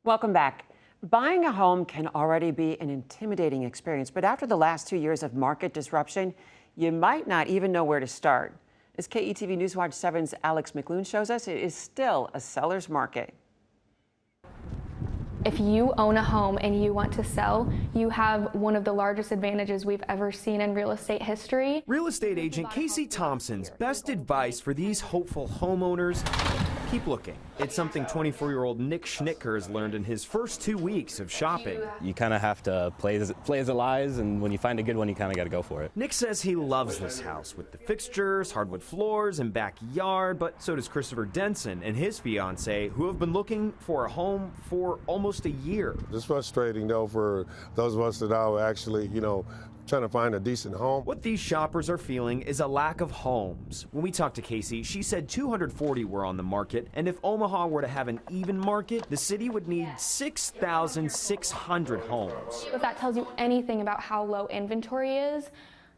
Welcome back. Buying a home can already be an intimidating experience, but after the last 2 years of market disruption, you might not even know where to start. As KETV Newswatch 7's Alex McLoone shows us, it is still a seller's market. If you own a home and you want to sell, you have one of the largest advantages we've ever seen in real estate history. Real estate agent Casey Thompson's best advice for these hopeful homeowners: keep looking. It's something 24-year-old Nick Schnicker has learned in his first 2 weeks of shopping. You kind of have to play as it lies, and when you find a good one, you kind of got to go for it. Nick says he loves this house with the fixtures, hardwood floors, and backyard, but so does Christopher Denson and his fiance, who have been looking for a home for almost a year. It's frustrating, though, for those of us that are actually, trying to find a decent home. What these shoppers are feeling is a lack of homes. When we talked to Casey, she said 240 were on the market, and if Omaha were to have an even market, the city would need 6,600 homes. If that tells you anything about how low inventory is,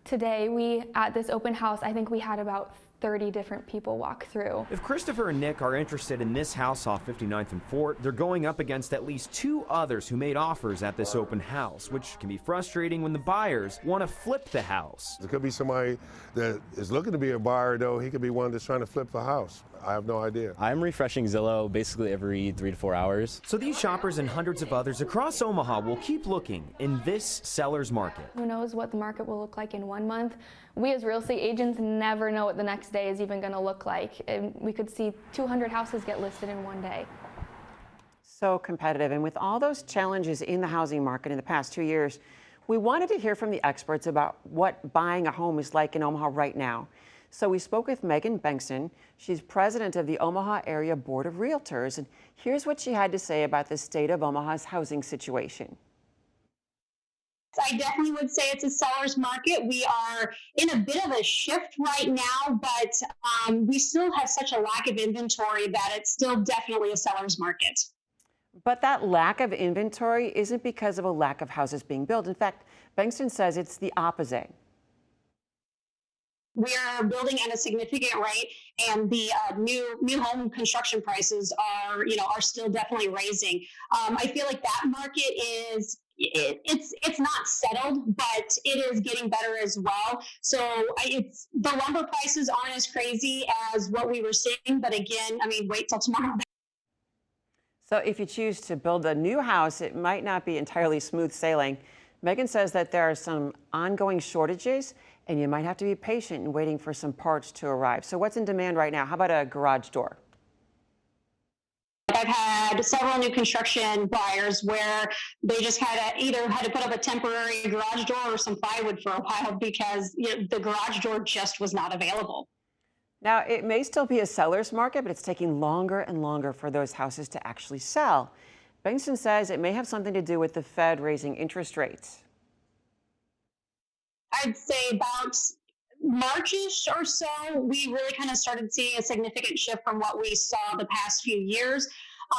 today at this open house, I think we had about 30 different people walk through. If Christopher and Nick are interested in this house off 59th and Fort, they're going up against at least 2 others who made offers at this open house, which can be frustrating when the buyers want to flip the house. There could be somebody that is looking to be a buyer, though. He could be one that's trying to flip the house. I have no idea. I'm refreshing Zillow basically every 3 to 4 hours. So these shoppers and hundreds of others across Omaha will keep looking in this seller's market. Who knows what the market will look like in 1 month? We as real estate agents never know what the next day is even going to look like. And we could see 200 houses get listed in 1 day. So competitive, and with all those challenges in the housing market in the past 2 years, we wanted to hear from the experts about what buying a home is like in Omaha right now. So we spoke with Megan Bengtson. She's president of the Omaha Area Board of Realtors, and here's what she had to say about the state of Omaha's housing situation. I definitely would say it's a seller's market. We are in a bit of a shift right now, but we still have such a lack of inventory that it's still definitely a seller's market. But that lack of inventory isn't because of a lack of houses being built. In fact, Bengtson says it's the opposite. We are building at a significant rate, and the new home construction prices are still definitely raising. I feel like that market is it's not settled, but it is getting better as well. So the lumber prices aren't as crazy as what we were seeing, but again, wait till tomorrow. So if you choose to build a new house, it might not be entirely smooth sailing. Megan says that there are some ongoing shortages, and you might have to be patient in waiting for some parts to arrive. So what's in demand right now? How about a garage door? I've had several new construction buyers where they just either had to put up a temporary garage door or some plywood for a while because the garage door just was not available. Now, it may still be a seller's market, but it's taking longer and longer for those houses to actually sell. Bengtson says it may have something to do with the Fed raising interest rates. I'd say about March-ish or so, we really kind of started seeing a significant shift from what we saw the past few years.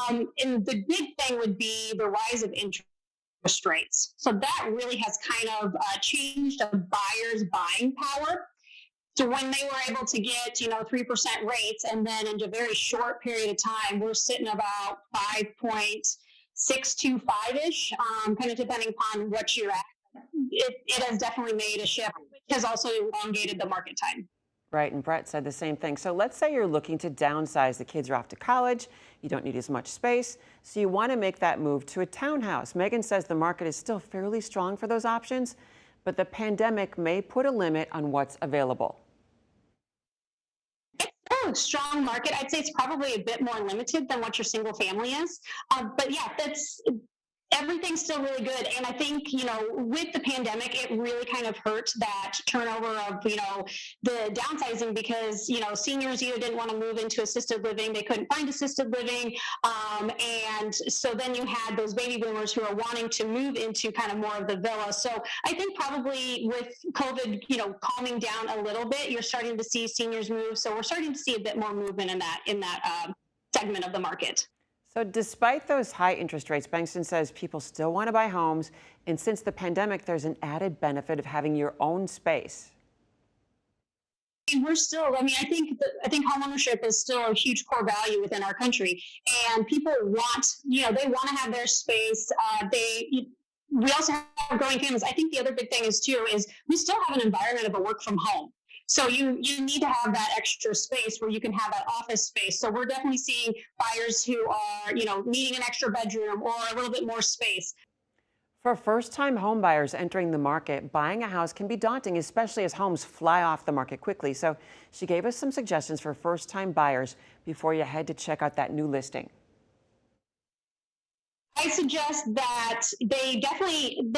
And the big thing would be the rise of interest rates. So that really has kind of changed a buyer's buying power. So when they were able to get, 3% rates, and then in a very short period of time, we're sitting about 5.625-ish, kind of depending upon what you're at. It has definitely made a shift, which has also elongated the market time. Right, and Brett said the same thing. So let's say you're looking to downsize. The kids are off to college. You don't need as much space. So you want to make that move to a townhouse. Megan says the market is still fairly strong for those options, but the pandemic may put a limit on what's available. It's still a strong market. I'd say it's probably a bit more limited than what your single family is. But yeah, everything's still really good. And I think, with the pandemic, it really kind of hurt that turnover of, the downsizing because, seniors either didn't want to move into assisted living, they couldn't find assisted living. And so then you had those baby boomers who are wanting to move into kind of more of the villa. So I think probably with COVID, calming down a little bit, you're starting to see seniors move. So we're starting to see a bit more movement in that segment of the market. So despite those high interest rates, Bengtson says people still want to buy homes. And since the pandemic, there's an added benefit of having your own space. We're still, I mean, I think homeownership is still a huge core value within our country, and people want, they want to have their space. We also have growing families. I think the other big thing is we still have an environment of a work from home. So you need to have that extra space where you can have that office space. So we're definitely seeing buyers who are, needing an extra bedroom or a little bit more space. For first-time home buyers entering the market, buying a house can be daunting, especially as homes fly off the market quickly. So she gave us some suggestions for first-time buyers before you head to check out that new listing. I suggest that they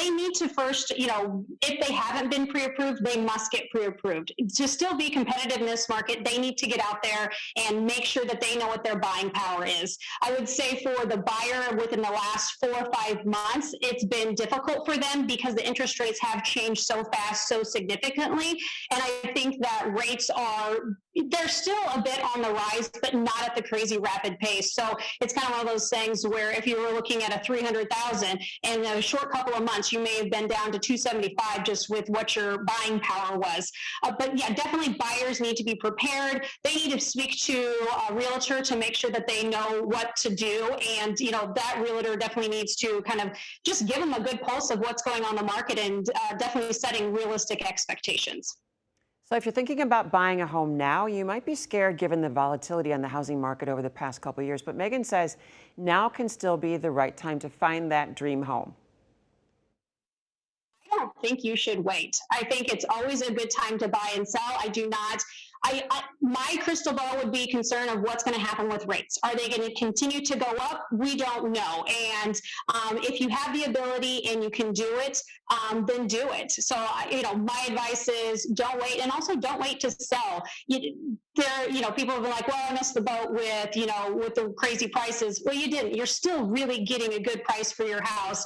need to first, if they haven't been pre-approved, they must get pre-approved. To still be competitive in this market, they need to get out there and make sure that they know what their buying power is. I would say for the buyer within the last 4 or 5 months, it's been difficult for them because the interest rates have changed so fast, so significantly. And I think that they're still a bit on the rise, but not at the crazy rapid pace. So it's kind of one of those things where if you were looking at a 300,000 in a short couple of months, you may have been down to 275 just with what your buying power was. But yeah, definitely buyers need to be prepared. They need to speak to a realtor to make sure that they know what to do. And, that realtor definitely needs to kind of just give them a good pulse of what's going on in the market and definitely setting realistic expectations. So if you're thinking about buying a home now, you might be scared given the volatility on the housing market over the past couple of years. But Megan says now can still be the right time to find that dream home. I don't think you should wait. I think it's always a good time to buy and sell. My crystal ball would be concerned of what's going to happen with rates. Are they going to continue to go up? We don't know. And if you have the ability and you can do it, then do it. So, my advice is don't wait, and also don't wait to sell. People have been like, well, I missed the boat with the crazy prices. Well, you didn't. You're still really getting a good price for your house.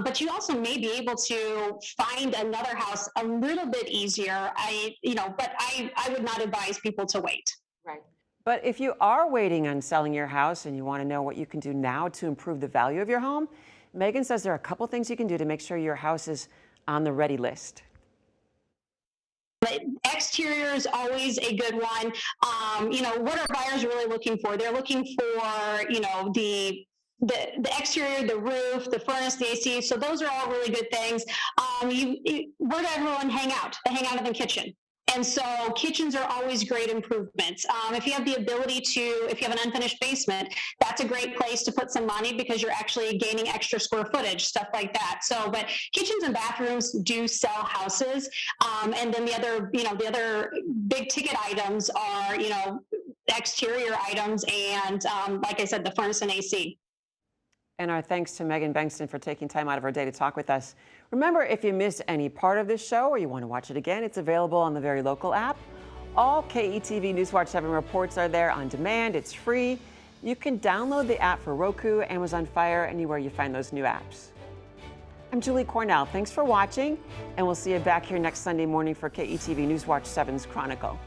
But you also may be able to find another house a little bit easier. But I would not advise people to wait. Right. But if you are waiting on selling your house and you want to know what you can do now to improve the value of your home, Megan says there are a couple things you can do to make sure your house is on the ready list. But exterior is always a good one. What are buyers really looking for? They're looking for, the exterior, the roof, the furnace, the AC. So those are all really good things. Where does everyone hang out? They hang out in the kitchen. And so kitchens are always great improvements. If you have the ability if you have an unfinished basement, that's a great place to put some money because you're actually gaining extra square footage, stuff like that. So, but kitchens and bathrooms do sell houses. And then the other big ticket items are, exterior items and, like I said, the furnace and AC. And our thanks to Megan Bengtson for taking time out of her day to talk with us. Remember, if you missed any part of this show or you want to watch it again, it's available on the Very Local app. All KETV Newswatch 7 reports are there on demand. It's free. You can download the app for Roku, Amazon Fire, anywhere you find those new apps. I'm Julie Cornell. Thanks for watching, and we'll see you back here next Sunday morning for KETV Newswatch 7's Chronicle.